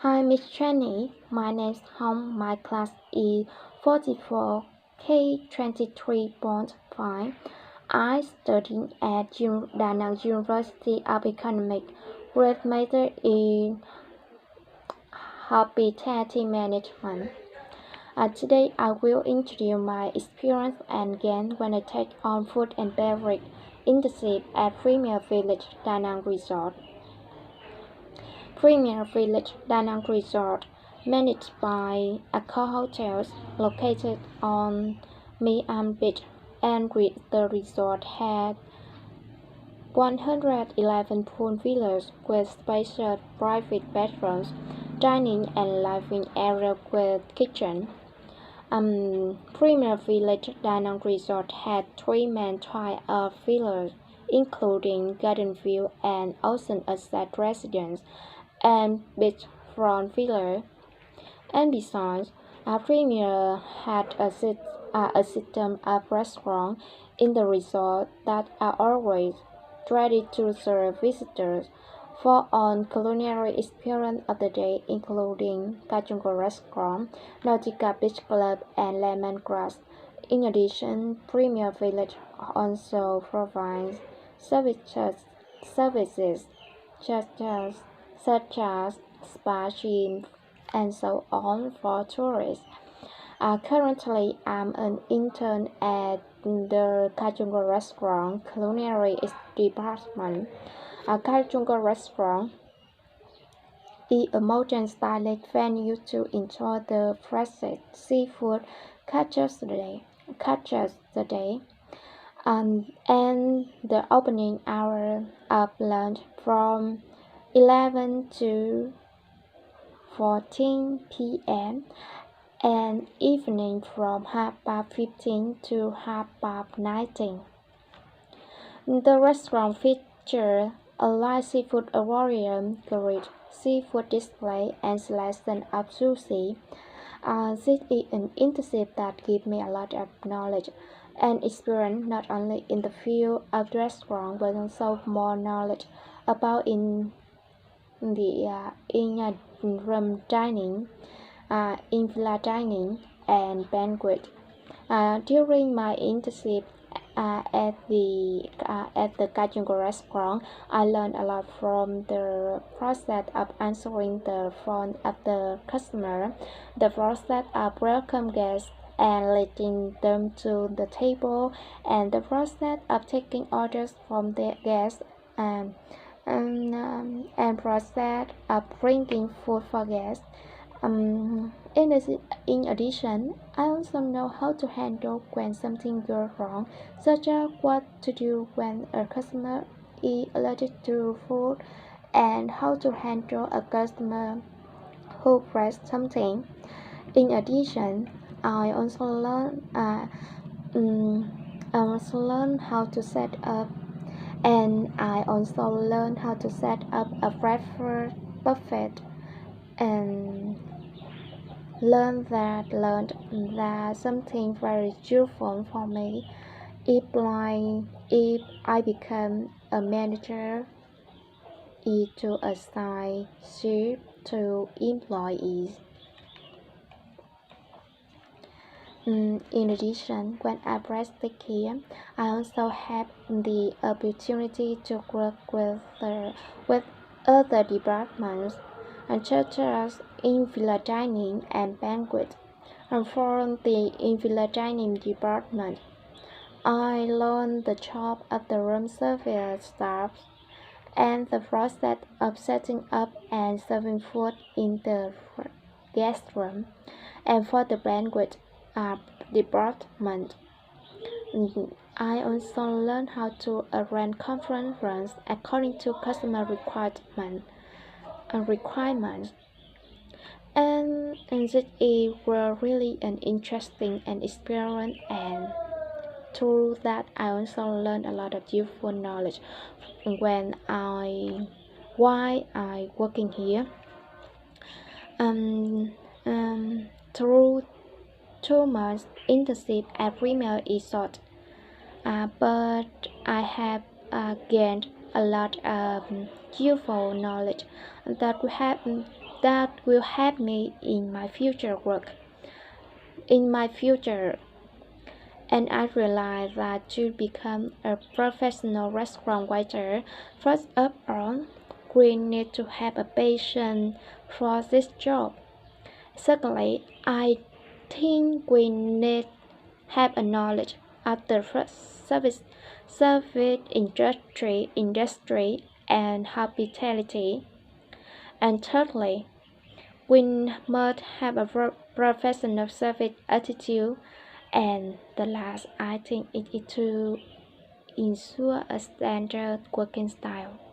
Hi, Miss Chenny. My name's Hong. My class is 44K23.5. I study at Da Nang University of Economics with major in hospitality management. Today, I will introduce my experience and gain when I take on food and beverage internship at Premier Village Da Nang Resort. Premier Village Da Nang Resort, managed by Accor Hotels, located on My Am Beach, and the resort had 111 pool villas with spacious private bedrooms, dining and living area with kitchen. Premier Village Da Nang Resort had three main types of villas, including Garden View and Ocean Asset Residence and beachfront villa. And besides, our Premier had a system of restaurants in the resort that are always ready to serve visitors for on culinary experience of the day, including Kajungo Restaurant, Nautica Beach Club, and Lemongrass. In addition, Premier Village also provides services such as spa gym and so on for tourists. Currently, I'm an intern at the Kajungo Restaurant Culinary Department. Kajungo Restaurant is a modern styled venue to enjoy the freshest seafood catches the day. And the opening hour of lunch from 11 to 14 p.m. and evening from 15 to 19. The restaurant features a live seafood aquarium, great seafood display, and selection of sushi. This is an internship that gives me a lot of knowledge and experience not only in the field of the restaurant but also more knowledge about in room dining, in villa dining, and banquet. During my internship at the Kajungo restaurant, I learned a lot from the process of answering the phone of the customer, the process of welcome guests and leading them to the table, and the process of taking orders from the guests and process of bringing food for guests. In addition, I also know how to handle when something goes wrong, such as what to do when a customer is allergic to food and how to handle a customer who pressed something. In addition, I also learn how to set up a breakfast buffet and learned that something very useful for me if I become a manager is to assign shifts to employees. In addition, when I practice here, I also have the opportunity to work with other departments, such as in villa dining and banquet. And for the in villa dining department, I learned the job of the room service staff and the process of setting up and serving food in the guest room. And for the banquet department, I also learned how to arrange conference rooms according to customer requirements. And it was really an interesting and experience, and through that I also learned a lot of useful knowledge while I working here. Through 2 months internship at Premier Resort, but I have gained a lot of useful knowledge that that will help me in my future work. In my future, and I realized that to become a professional restaurant waiter, first of all, we need to have a passion for this job. Secondly, I think we need have a knowledge of the service industry and hospitality. And thirdly, we must have a professional service attitude. And the last, I think it is to ensure a standard working style.